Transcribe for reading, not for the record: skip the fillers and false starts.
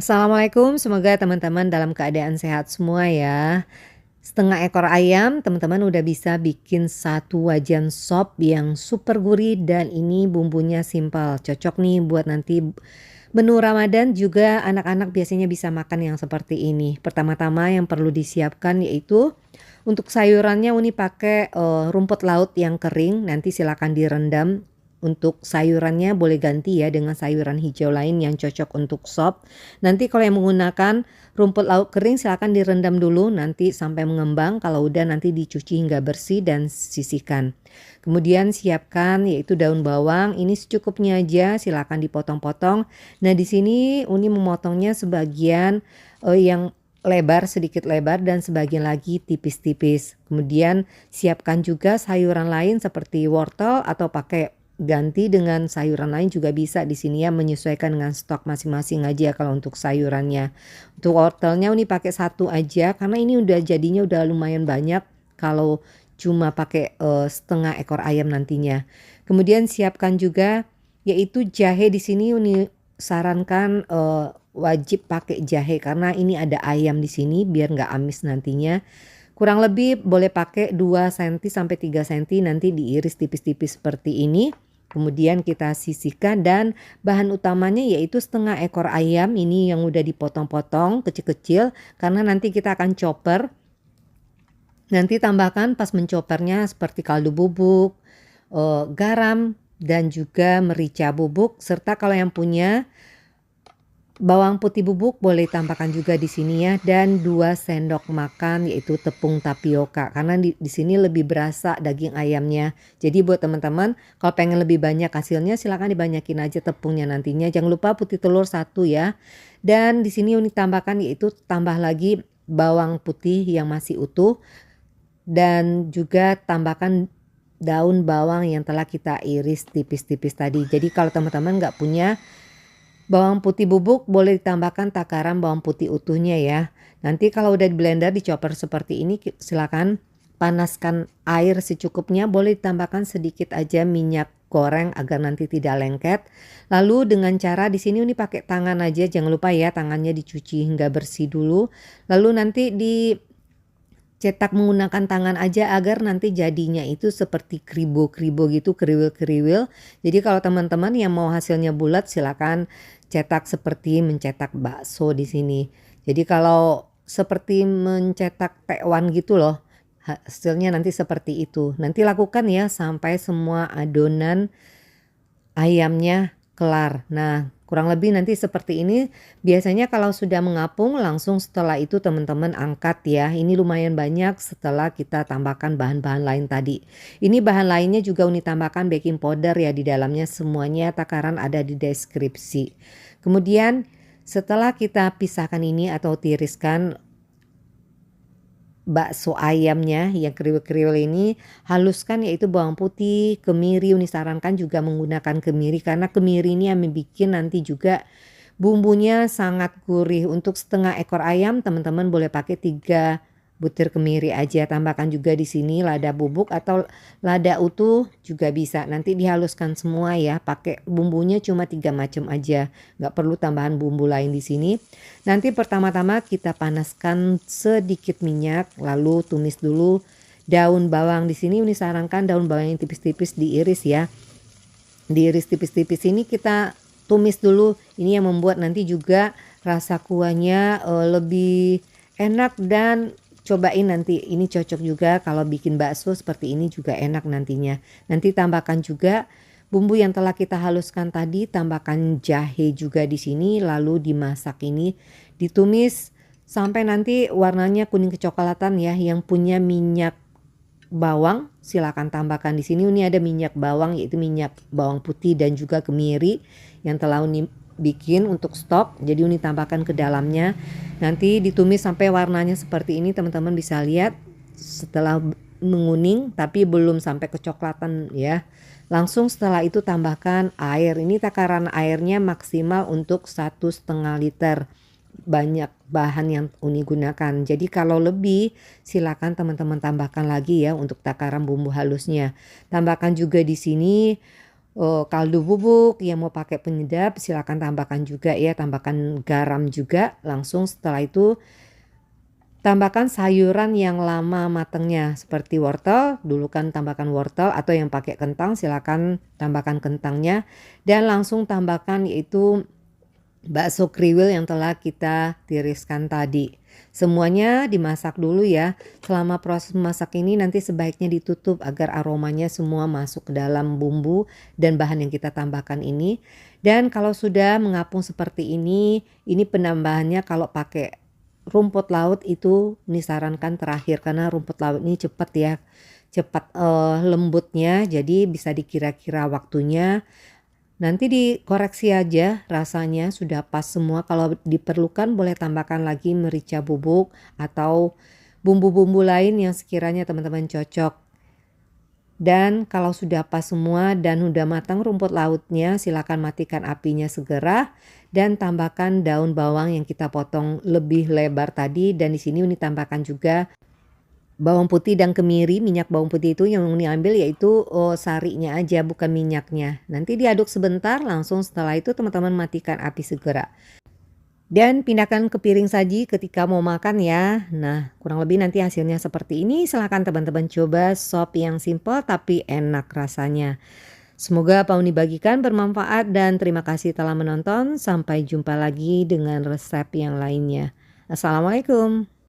Assalamualaikum, semoga teman-teman dalam keadaan sehat semua ya. Setengah ekor ayam, teman-teman udah bisa bikin satu wajan sop yang super gurih dan ini bumbunya simpel. Cocok nih buat nanti menu Ramadan juga anak-anak biasanya bisa makan yang seperti ini. Pertama-tama yang perlu disiapkan yaitu untuk sayurannya Uni pakai rumput laut yang kering, nanti silakan direndam. Untuk sayurannya boleh ganti ya dengan sayuran hijau lain yang cocok untuk sop. Nanti kalau yang menggunakan rumput laut kering silakan direndam dulu nanti sampai mengembang, kalau udah nanti dicuci hingga bersih dan sisihkan. Kemudian siapkan yaitu daun bawang, ini secukupnya aja silakan dipotong-potong. Nah di sini Uni memotongnya sebagian yang lebar, sedikit lebar dan sebagian lagi tipis-tipis. Kemudian siapkan juga sayuran lain seperti wortel atau pakai ganti dengan sayuran lain juga bisa di sini ya, menyesuaikan dengan stok masing-masing aja kalau untuk sayurannya. Untuk wortelnya Uni pakai satu aja karena ini udah jadinya udah lumayan banyak kalau cuma pakai setengah ekor ayam nantinya. Kemudian siapkan juga yaitu jahe, di sini Uni sarankan wajib pakai jahe karena ini ada ayam di sini biar nggak amis nantinya. Kurang lebih boleh pakai 2 senti sampai 3 senti, nanti diiris tipis-tipis seperti ini. Kemudian kita sisihkan dan bahan utamanya yaitu setengah ekor ayam ini yang udah dipotong-potong kecil-kecil karena nanti kita akan chopper. Nanti tambahkan pas menchoppernya seperti kaldu bubuk, garam dan juga merica bubuk, serta kalau yang punya bawang putih bubuk boleh tambahkan juga di sini ya, dan 2 sendok makan yaitu tepung tapioka karena di sini lebih berasa daging ayamnya. Jadi buat teman-teman kalau pengen lebih banyak hasilnya silakan dibanyakin aja tepungnya nantinya. Jangan lupa putih telur 1 ya. Dan di sini Uni tambahkan yaitu tambah lagi bawang putih yang masih utuh dan juga tambahkan daun bawang yang telah kita iris tipis-tipis tadi. Jadi kalau teman-teman nggak punya bawang putih bubuk boleh ditambahkan takaran bawang putih utuhnya ya. Nanti kalau udah di blender di chopper seperti ini silakan panaskan air secukupnya, boleh ditambahkan sedikit aja minyak goreng agar nanti tidak lengket. Lalu dengan cara di sini Uni pakai tangan aja, jangan lupa ya tangannya dicuci hingga bersih dulu. Lalu nanti cetak menggunakan tangan aja agar nanti jadinya itu seperti kribo-kribo gitu, kriwil-kriwil. Jadi kalau teman-teman yang mau hasilnya bulat silakan cetak seperti mencetak bakso di sini. Jadi kalau seperti mencetak tekwan gitu loh, hasilnya nanti seperti itu. Nanti lakukan ya sampai semua adonan ayamnya kelar. Nah, kurang lebih nanti seperti ini. Biasanya kalau sudah mengapung langsung setelah itu teman-teman angkat ya. Ini lumayan banyak setelah kita tambahkan bahan-bahan lain tadi. Ini bahan lainnya juga Uni tambahkan baking powder ya di dalamnya, semuanya takaran ada di deskripsi. Kemudian setelah kita pisahkan ini atau tiriskan bakso ayamnya yang kriwil-kriwil ini, haluskan yaitu bawang putih, kemiri. Uni sarankan juga menggunakan kemiri karena kemiri ini yang bikin nanti juga bumbunya sangat gurih. Untuk setengah ekor ayam teman-teman boleh pakai 3 butir kemiri aja. Tambahkan juga di sini lada bubuk atau lada utuh juga bisa. Nanti dihaluskan semua ya, pakai bumbunya cuma 3 macam aja. Nggak perlu tambahan bumbu lain di sini. Nanti pertama-tama kita panaskan sedikit minyak, lalu tumis dulu daun bawang. Di sini Uni sarankan daun bawang yang tipis-tipis diiris ya. Diiris tipis-tipis ini kita tumis dulu. Ini yang membuat nanti juga rasa kuahnya lebih enak, dan cobain nanti ini cocok juga kalau bikin bakso seperti ini juga enak nantinya. Nanti tambahkan juga bumbu yang telah kita haluskan tadi, tambahkan jahe juga di sini, lalu dimasak ini, ditumis sampai nanti warnanya kuning kecoklatan ya. Yang punya minyak bawang silakan tambahkan di sini. Ini ada minyak bawang yaitu minyak bawang putih dan juga kemiri yang telah Uni bikin untuk stok. Jadi Uni tambahkan ke dalamnya. Nanti ditumis sampai warnanya seperti ini, teman-teman bisa lihat setelah menguning tapi belum sampai kecoklatan ya. Langsung setelah itu tambahkan air. Ini takaran airnya maksimal untuk 1,5 liter. Banyak bahan yang Uni gunakan. Jadi kalau lebih silakan teman-teman tambahkan lagi ya untuk takaran bumbu halusnya. Tambahkan juga di sini kaldu bubuk, yang mau pakai penyedap silakan tambahkan juga ya, tambahkan garam juga. Langsung setelah itu tambahkan sayuran yang lama matangnya seperti wortel, dulu kan tambahkan wortel atau yang pakai kentang silakan tambahkan kentangnya dan langsung tambahkan yaitu bakso kriwil yang telah kita tiriskan tadi. Semuanya dimasak dulu ya. Selama proses memasak ini nanti sebaiknya ditutup agar aromanya semua masuk ke dalam bumbu dan bahan yang kita tambahkan ini. Dan kalau sudah mengapung seperti ini penambahannya kalau pakai rumput laut itu disarankan terakhir karena rumput laut ini cepat ya, cepat lembutnya jadi bisa dikira-kira waktunya. Nanti dikoreksi aja rasanya sudah pas semua, kalau diperlukan boleh tambahkan lagi merica bubuk atau bumbu-bumbu lain yang sekiranya teman-teman cocok. Dan kalau sudah pas semua dan udah matang rumput lautnya, silakan matikan apinya segera dan tambahkan daun bawang yang kita potong lebih lebar tadi dan di sini ditambahkan juga bawang putih dan kemiri. Minyak bawang putih itu yang diambil yaitu sarinya aja bukan minyaknya. Nanti diaduk sebentar langsung setelah itu teman-teman matikan api segera. Dan pindahkan ke piring saji ketika mau makan ya. Nah, kurang lebih nanti hasilnya seperti ini. Silahkan teman-teman coba sop yang simple tapi enak rasanya. Semoga apa yang dibagikan bermanfaat dan terima kasih telah menonton. Sampai jumpa lagi dengan resep yang lainnya. Assalamualaikum.